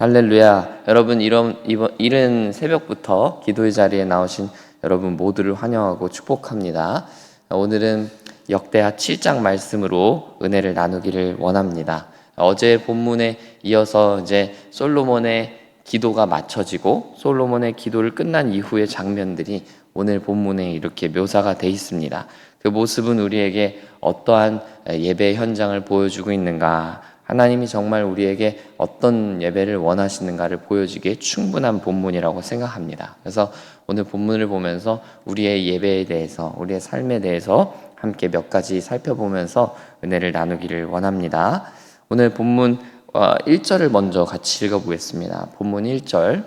할렐루야. 여러분, 이른 새벽부터 기도의 자리에 나오신 여러분 모두를 환영하고 축복합니다. 오늘은 역대하 7장 말씀으로 은혜를 나누기를 원합니다. 어제 본문에 이어서 이제 솔로몬의 기도가 마쳐지고 솔로몬의 기도를 끝난 이후의 장면들이 오늘 본문에 이렇게 묘사가 되어 있습니다. 그 모습은 우리에게 어떠한 예배 현장을 보여주고 있는가, 하나님이 정말 우리에게 어떤 예배를 원하시는가를 보여주기에 충분한 본문이라고 생각합니다. 그래서 오늘 본문을 보면서 우리의 예배에 대해서, 우리의 삶에 대해서 함께 몇 가지 살펴보면서 은혜를 나누기를 원합니다. 오늘 본문 1절을 먼저 같이 읽어보겠습니다. 본문 1절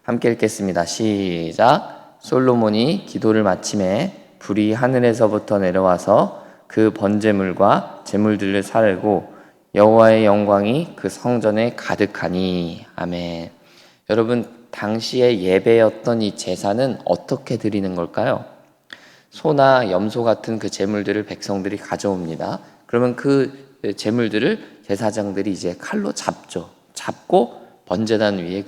함께 읽겠습니다. 시작. 솔로몬이 기도를 마침에 불이 하늘에서부터 내려와서 그 번제물과 제물들을 사르고 여호와의 영광이 그 성전에 가득하니. 아멘. 여러분, 당시의 예배였던 이 제사는 어떻게 드리는 걸까요? 소나 염소 같은 그 제물들을 백성들이 가져옵니다. 그러면 그 제물들을 제사장들이 이제 칼로 잡죠. 잡고 번제단 위에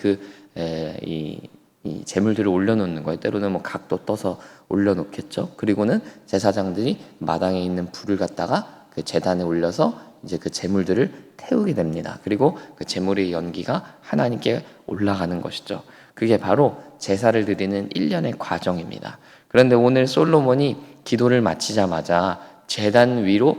이 제물들을 올려놓는 거예요. 때로는 뭐 각도 떠서 올려놓겠죠. 그리고는 제사장들이 마당에 있는 불을 갖다가 그 제단에 올려서 이제 그 제물들을 태우게 됩니다. 그리고 그 제물의 연기가 하나님께 올라가는 것이죠. 그게 바로 제사를 드리는 일련의 과정입니다. 그런데 오늘 솔로몬이 기도를 마치자마자 제단 위로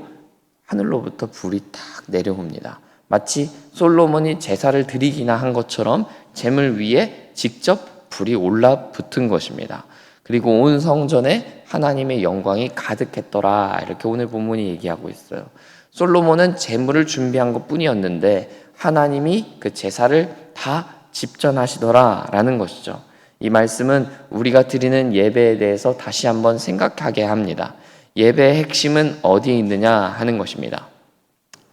하늘로부터 불이 탁 내려옵니다. 마치 솔로몬이 제사를 드리기나 한 것처럼 제물 위에 직접 불이 올라붙은 것입니다. 그리고 온 성전에 하나님의 영광이 가득했더라, 이렇게 오늘 본문이 얘기하고 있어요. 솔로몬은 제물을 준비한 것뿐이었는데 하나님이 그 제사를 다 집전하시더라 라는 것이죠. 이 말씀은 우리가 드리는 예배에 대해서 다시 한번 생각하게 합니다. 예배의 핵심은 어디에 있느냐 하는 것입니다.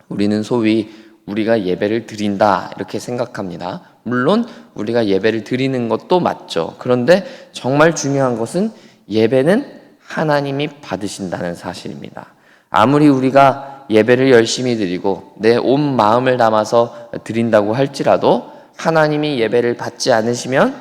우리는 소위 우리가 예배를 드린다 이렇게 생각합니다. 물론 우리가 예배를 드리는 것도 맞죠. 그런데 정말 중요한 것은 예배는 하나님이 받으신다는 사실입니다. 아무리 우리가 예배를 열심히 드리고 내 온 마음을 담아서 드린다고 할지라도 하나님이 예배를 받지 않으시면,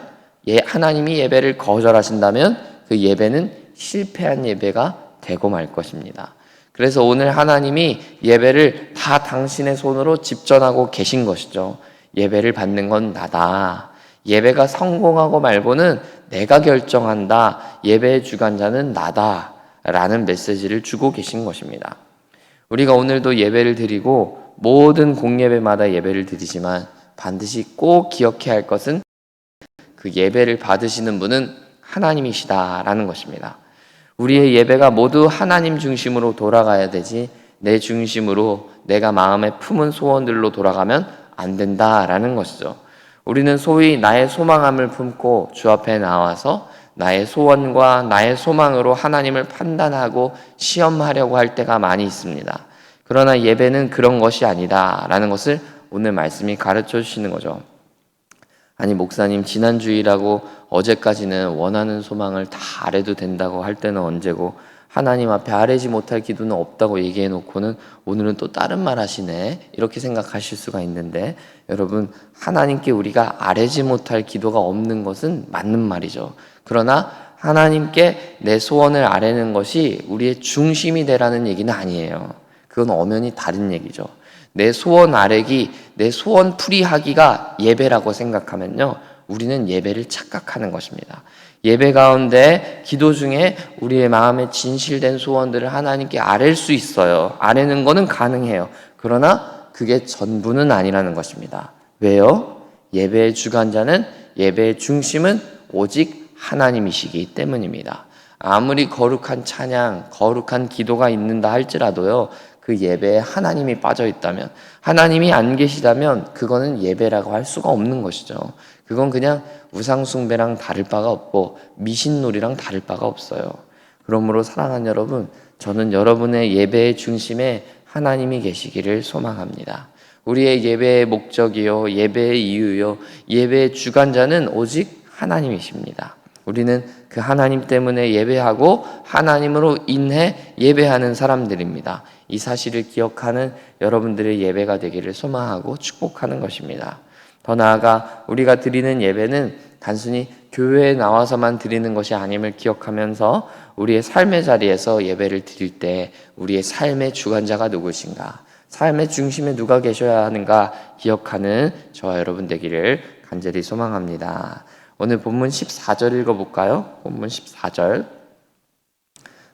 하나님이 예배를 거절하신다면 그 예배는 실패한 예배가 되고 말 것입니다. 그래서 오늘 하나님이 예배를 다 당신의 손으로 집전하고 계신 것이죠. 예배를 받는 건 나다. 예배가 성공하고 말고는 내가 결정한다. 예배의 주관자는 나다. 라는 메시지를 주고 계신 것입니다. 우리가 오늘도 예배를 드리고 모든 공예배마다 예배를 드리지만 반드시 꼭 기억해야 할 것은 그 예배를 받으시는 분은 하나님이시다라는 것입니다. 우리의 예배가 모두 하나님 중심으로 돌아가야 되지 내 중심으로 내가 마음에 품은 소원들로 돌아가면 안 된다라는 것이죠. 우리는 소위 나의 소망함을 품고 주 앞에 나와서 나의 소원과 나의 소망으로 하나님을 판단하고 시험하려고 할 때가 많이 있습니다. 그러나 예배는 그런 것이 아니다라는 것을 오늘 말씀이 가르쳐 주시는 거죠. 아니, 목사님, 지난 주일하고 어제까지는 원하는 소망을 다 아래도 된다고 할 때는 언제고 하나님 앞에 아뢰지 못할 기도는 없다고 얘기해 놓고는 오늘은 또 다른 말 하시네, 이렇게 생각하실 수가 있는데, 여러분, 하나님께 우리가 아뢰지 못할 기도가 없는 것은 맞는 말이죠. 그러나 하나님께 내 소원을 아뢰는 것이 우리의 중심이 되라는 얘기는 아니에요. 그건 엄연히 다른 얘기죠. 내 소원 아뢰기, 내 소원 풀이하기가 예배라고 생각하면요, 우리는 예배를 착각하는 것입니다. 예배 가운데 기도 중에 우리의 마음에 진실된 소원들을 하나님께 아뢰 수 있어요. 아뢰는 거는 가능해요. 그러나 그게 전부는 아니라는 것입니다. 왜요? 예배의 주관자는, 예배의 중심은 오직 하나님이시기 때문입니다. 아무리 거룩한 찬양, 거룩한 기도가 있는다 할지라도요, 그 예배에 하나님이 빠져 있다면, 하나님이 안 계시다면 그거는 예배라고 할 수가 없는 것이죠. 그건 그냥 우상숭배랑 다를 바가 없고 미신놀이랑 다를 바가 없어요. 그러므로 사랑하는 여러분, 저는 여러분의 예배의 중심에 하나님이 계시기를 소망합니다. 우리의 예배의 목적이요, 예배의 이유요, 예배의 주관자는 오직 하나님이십니다. 우리는 그 하나님 때문에 예배하고 하나님으로 인해 예배하는 사람들입니다. 이 사실을 기억하는 여러분들의 예배가 되기를 소망하고 축복하는 것입니다. 더 나아가 우리가 드리는 예배는 단순히 교회에 나와서만 드리는 것이 아님을 기억하면서 우리의 삶의 자리에서 예배를 드릴 때 우리의 삶의 주관자가 누구신가, 삶의 중심에 누가 계셔야 하는가 기억하는 저와 여러분 되기를 간절히 소망합니다. 오늘 본문 14절 읽어볼까요? 본문 14절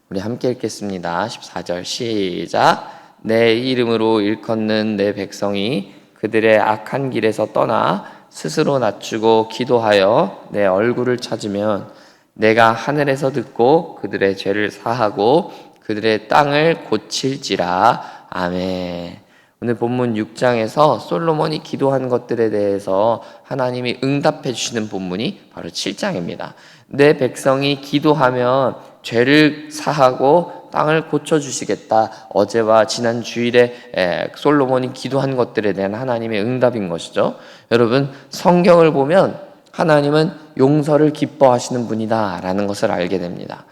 우리 함께 읽겠습니다. 14절 시작. 내 이름으로 일컫는 내 백성이 그들의 악한 길에서 떠나 스스로 낮추고 기도하여 내 얼굴을 찾으면 내가 하늘에서 듣고 그들의 죄를 사하고 그들의 땅을 고칠지라. 아멘. 오늘 본문 6장에서 솔로몬이 기도한 것들에 대해서 하나님이 응답해 주시는 본문이 바로 7장입니다. 내 백성이 기도하면 죄를 사하고 땅을 고쳐주시겠다. 어제와 지난 주일에 솔로몬이 기도한 것들에 대한 하나님의 응답인 것이죠. 여러분, 성경을 보면 하나님은 용서를 기뻐하시는 분이다 라는 것을 알게 됩니다.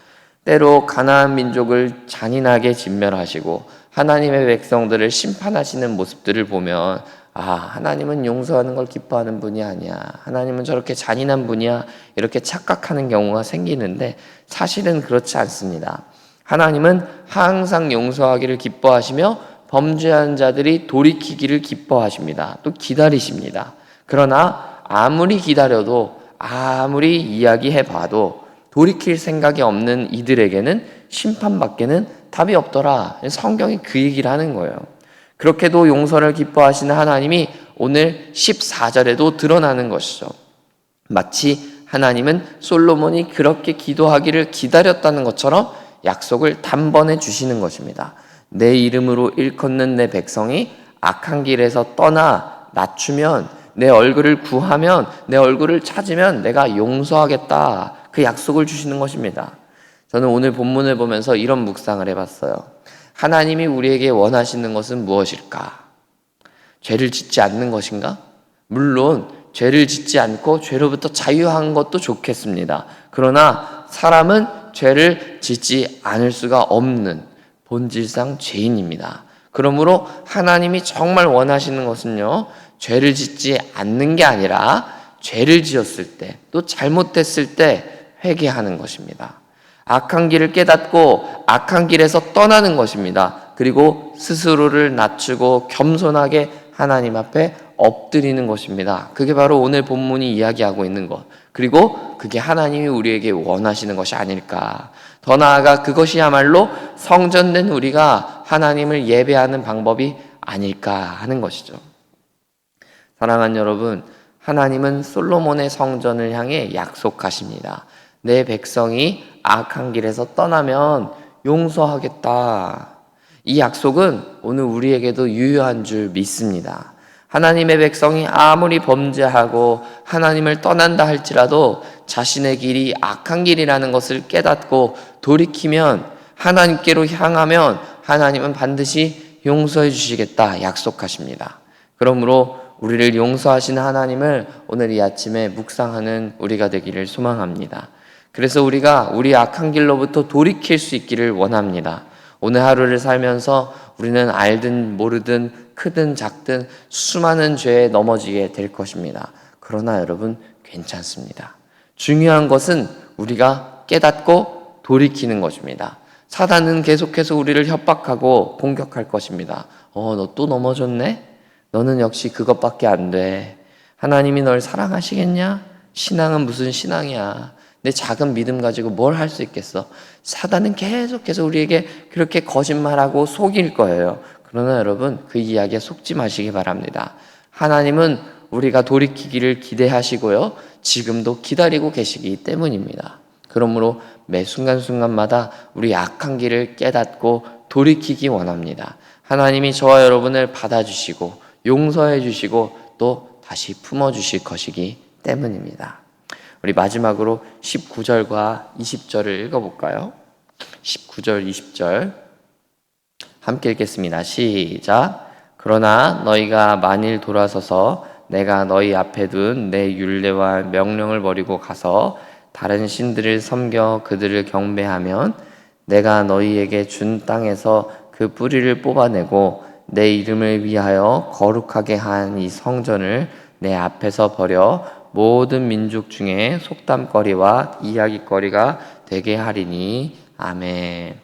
때로 가나안 민족을 잔인하게 진멸하시고 하나님의 백성들을 심판하시는 모습들을 보면 하나님은 용서하는 걸 기뻐하는 분이 아니야, 하나님은 저렇게 잔인한 분이야, 이렇게 착각하는 경우가 생기는데 사실은 그렇지 않습니다. 하나님은 항상 용서하기를 기뻐하시며 범죄한 자들이 돌이키기를 기뻐하십니다. 또 기다리십니다. 그러나 아무리 기다려도 아무리 이야기해봐도 돌이킬 생각이 없는 이들에게는 심판밖에는 답이 없더라. 성경이 그 얘기를 하는 거예요. 그렇게도 용서를 기뻐하시는 하나님이 오늘 14절에도 드러나는 것이죠. 마치 하나님은 솔로몬이 그렇게 기도하기를 기다렸다는 것처럼 약속을 단번에 주시는 것입니다. 내 이름으로 일컫는 내 백성이 악한 길에서 떠나 낮추면, 내 얼굴을 구하면, 내 얼굴을 찾으면 내가 용서하겠다. 그 약속을 주시는 것입니다. 저는 오늘 본문을 보면서 이런 묵상을 해봤어요. 하나님이 우리에게 원하시는 것은 무엇일까? 죄를 짓지 않는 것인가? 물론 죄를 짓지 않고 죄로부터 자유한 것도 좋겠습니다. 그러나 사람은 죄를 짓지 않을 수가 없는 본질상 죄인입니다. 그러므로 하나님이 정말 원하시는 것은요, 죄를 짓지 않는 게 아니라 죄를 지었을 때, 또 잘못됐을 때 회개하는 것입니다. 악한 길을 깨닫고 악한 길에서 떠나는 것입니다. 그리고 스스로를 낮추고 겸손하게 하나님 앞에 엎드리는 것입니다. 그게 바로 오늘 본문이 이야기하고 있는 것, 그리고 그게 하나님이 우리에게 원하시는 것이 아닐까. 더 나아가 그것이야말로 성전된 우리가 하나님을 예배하는 방법이 아닐까 하는 것이죠. 사랑하는 여러분, 하나님은 솔로몬의 성전을 향해 약속하십니다. 내 백성이 악한 길에서 떠나면 용서하겠다. 이 약속은 오늘 우리에게도 유효한 줄 믿습니다. 하나님의 백성이 아무리 범죄하고 하나님을 떠난다 할지라도 자신의 길이 악한 길이라는 것을 깨닫고 돌이키면, 하나님께로 향하면 하나님은 반드시 용서해 주시겠다 약속하십니다. 그러므로 우리를 용서하시는 하나님을 오늘 이 아침에 묵상하는 우리가 되기를 소망합니다. 그래서 우리가 우리 악한 길로부터 돌이킬 수 있기를 원합니다. 오늘 하루를 살면서 우리는 알든 모르든 크든 작든 수많은 죄에 넘어지게 될 것입니다. 그러나 여러분, 괜찮습니다. 중요한 것은 우리가 깨닫고 돌이키는 것입니다. 사단은 계속해서 우리를 협박하고 공격할 것입니다. 너 또 넘어졌네? 너는 역시 그것밖에 안 돼. 하나님이 널 사랑하시겠냐? 신앙은 무슨 신앙이야? 내 작은 믿음 가지고 뭘 할 수 있겠어? 사단은 계속해서 우리에게 그렇게 거짓말하고 속일 거예요. 그러나 여러분, 그 이야기에 속지 마시기 바랍니다. 하나님은 우리가 돌이키기를 기대하시고요, 지금도 기다리고 계시기 때문입니다. 그러므로 매 순간순간마다 우리 악한 길을 깨닫고 돌이키기 원합니다. 하나님이 저와 여러분을 받아주시고 용서해 주시고 또 다시 품어주실 것이기 때문입니다. 우리 마지막으로 19절과 20절을 읽어볼까요? 19절, 20절 함께 읽겠습니다. 시작. 그러나 너희가 만일 돌아서서 내가 너희 앞에 둔 내 율례와 명령을 버리고 가서 다른 신들을 섬겨 그들을 경배하면 내가 너희에게 준 땅에서 그 뿌리를 뽑아내고 내 이름을 위하여 거룩하게 한 이 성전을 내 앞에서 버려 모든 민족 중에 속담거리와 이야기거리가 되게 하리니. 아멘.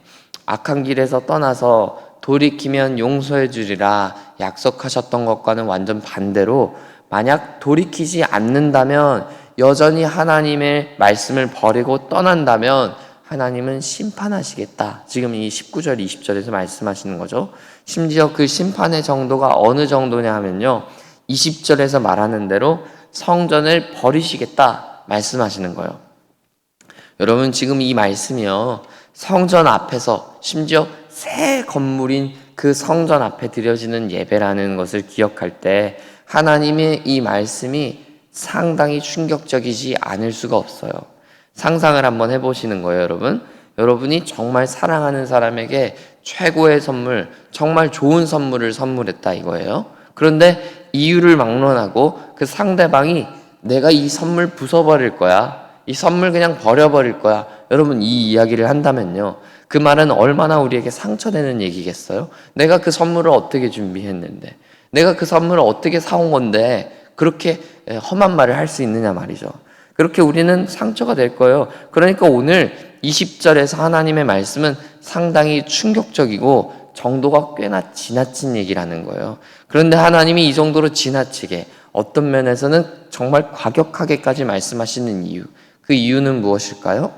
악한 길에서 떠나서 돌이키면 용서해 주리라 약속하셨던 것과는 완전 반대로, 만약 돌이키지 않는다면, 여전히 하나님의 말씀을 버리고 떠난다면 하나님은 심판하시겠다. 지금 이 19절 20절에서 말씀하시는 거죠. 심지어 그 심판의 정도가 어느 정도냐 하면요, 20절에서 말하는 대로 성전을 버리시겠다 말씀하시는 거예요. 여러분, 지금 이 말씀이요, 성전 앞에서, 심지어 새 건물인 그 성전 앞에 드려지는 예배라는 것을 기억할 때 하나님의 이 말씀이 상당히 충격적이지 않을 수가 없어요. 상상을 한번 해보시는 거예요, 여러분. 여러분이 정말 사랑하는 사람에게 최고의 선물, 정말 좋은 선물을 선물했다 이거예요. 그런데 이유를 막론하고 그 상대방이 내가 이 선물 부숴버릴 거야, 이 선물 그냥 버려버릴 거야, 여러분 이 이야기를 한다면요, 그 말은 얼마나 우리에게 상처되는 얘기겠어요? 내가 그 선물을 어떻게 준비했는데, 내가 그 선물을 어떻게 사온 건데 그렇게 험한 말을 할 수 있느냐 말이죠. 그렇게 우리는 상처가 될 거예요. 그러니까 오늘 20절에서 하나님의 말씀은 상당히 충격적이고 정도가 꽤나 지나친 얘기라는 거예요. 그런데 하나님이 이 정도로 지나치게, 어떤 면에서는 정말 과격하게까지 말씀하시는 이유, 그 이유는 무엇일까요?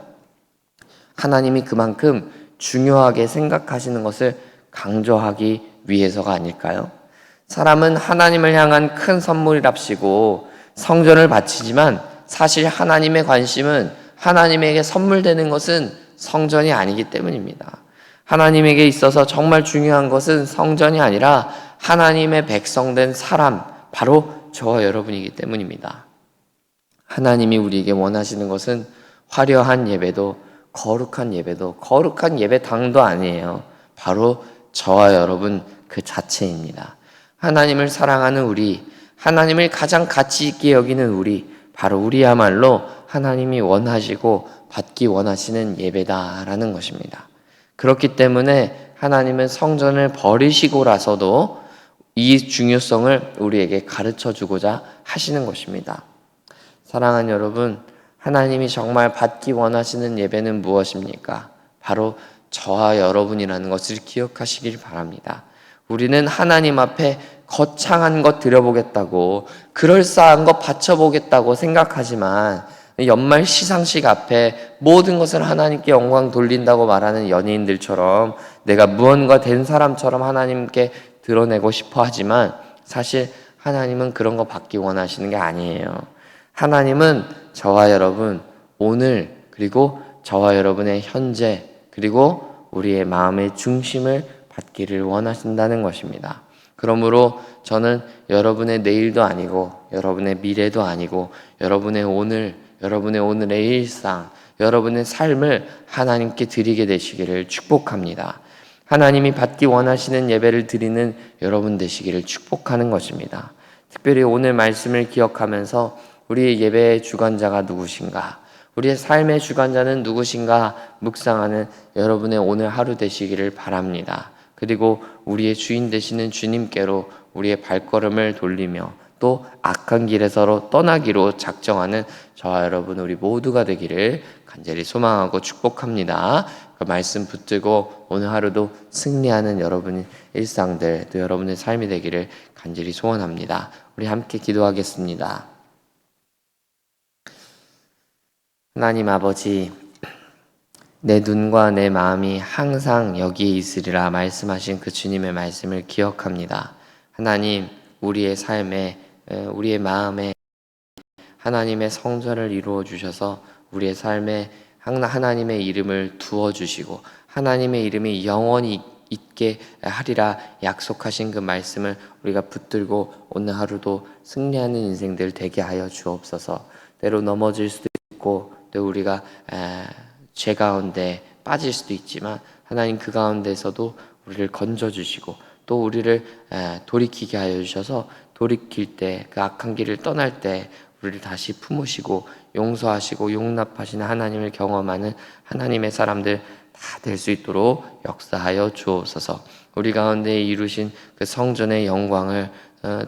하나님이 그만큼 중요하게 생각하시는 것을 강조하기 위해서가 아닐까요? 사람은 하나님을 향한 큰 선물이랍시고 성전을 바치지만, 사실 하나님의 관심은, 하나님에게 선물되는 것은 성전이 아니기 때문입니다. 하나님에게 있어서 정말 중요한 것은 성전이 아니라 하나님의 백성된 사람, 바로 저와 여러분이기 때문입니다. 하나님이 우리에게 원하시는 것은 화려한 예배도, 거룩한 예배도, 거룩한 예배당도 아니에요. 바로 저와 여러분 그 자체입니다. 하나님을 사랑하는 우리, 하나님을 가장 가치 있게 여기는 우리, 바로 우리야말로 하나님이 원하시고 받기 원하시는 예배다라는 것입니다. 그렇기 때문에 하나님은 성전을 버리시고라서도 이 중요성을 우리에게 가르쳐 주고자 하시는 것입니다. 사랑하는 여러분, 하나님이 정말 받기 원하시는 예배는 무엇입니까? 바로 저와 여러분이라는 것을 기억하시길 바랍니다. 우리는 하나님 앞에 거창한 것 드려보겠다고, 그럴싸한 것 바쳐보겠다고 생각하지만, 연말 시상식 앞에 모든 것을 하나님께 영광 돌린다고 말하는 연예인들처럼 내가 무언가 된 사람처럼 하나님께 드러내고 싶어 하지만, 사실 하나님은 그런 거 받기 원하시는 게 아니에요. 하나님은 저와 여러분, 오늘, 그리고 저와 여러분의 현재, 그리고 우리의 마음의 중심을 받기를 원하신다는 것입니다. 그러므로 저는 여러분의 내일도 아니고, 여러분의 미래도 아니고, 여러분의 오늘의 일상, 여러분의 삶을 하나님께 드리게 되시기를 축복합니다. 하나님이 받기 원하시는 예배를 드리는 여러분 되시기를 축복하는 것입니다. 특별히 오늘 말씀을 기억하면서 우리의 예배의 주관자가 누구신가, 우리의 삶의 주관자는 누구신가 묵상하는 여러분의 오늘 하루 되시기를 바랍니다. 그리고 우리의 주인 되시는 주님께로 우리의 발걸음을 돌리며 또 악한 길에서로 떠나기로 작정하는 저와 여러분 우리 모두가 되기를 간절히 소망하고 축복합니다. 그 말씀 붙들고 오늘 하루도 승리하는 여러분의 일상들, 또 여러분의 삶이 되기를 간절히 소원합니다. 우리 함께 기도하겠습니다. 하나님 아버지, 내 눈과 내 마음이 항상 여기에 있으리라 말씀하신 그 주님의 말씀을 기억합니다. 하나님, 우리의 삶에, 우리의 마음에 하나님의 성전을 이루어 주셔서 우리의 삶에 하나님의 이름을 두어 주시고 하나님의 이름이 영원히 있게 하리라 약속하신 그 말씀을 우리가 붙들고 오늘 하루도 승리하는 인생들 되게 하여 주옵소서. 때로 넘어질 수도 있고 또 우리가 죄 가운데 빠질 수도 있지만 하나님 그 가운데서도 우리를 건져주시고 또 우리를 돌이키게 하여 주셔서 돌이킬 때, 그 악한 길을 떠날 때 우리를 다시 품으시고 용서하시고 용납하시는 하나님을 경험하는 하나님의 사람들 다 될 수 있도록 역사하여 주옵소서. 우리 가운데 이루신 그 성전의 영광을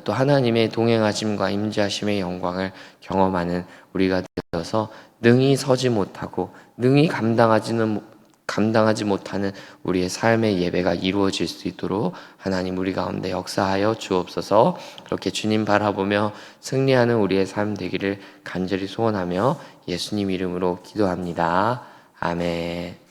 또 하나님의 동행하심과 임재하심의 영광을 경험하는 우리가 되어서 능히 서지 못하고 능히 감당하지 못하는 우리의 삶의 예배가 이루어질 수 있도록 하나님 우리 가운데 역사하여 주옵소서. 그렇게 주님 바라보며 승리하는 우리의 삶 되기를 간절히 소원하며 예수님 이름으로 기도합니다. 아멘.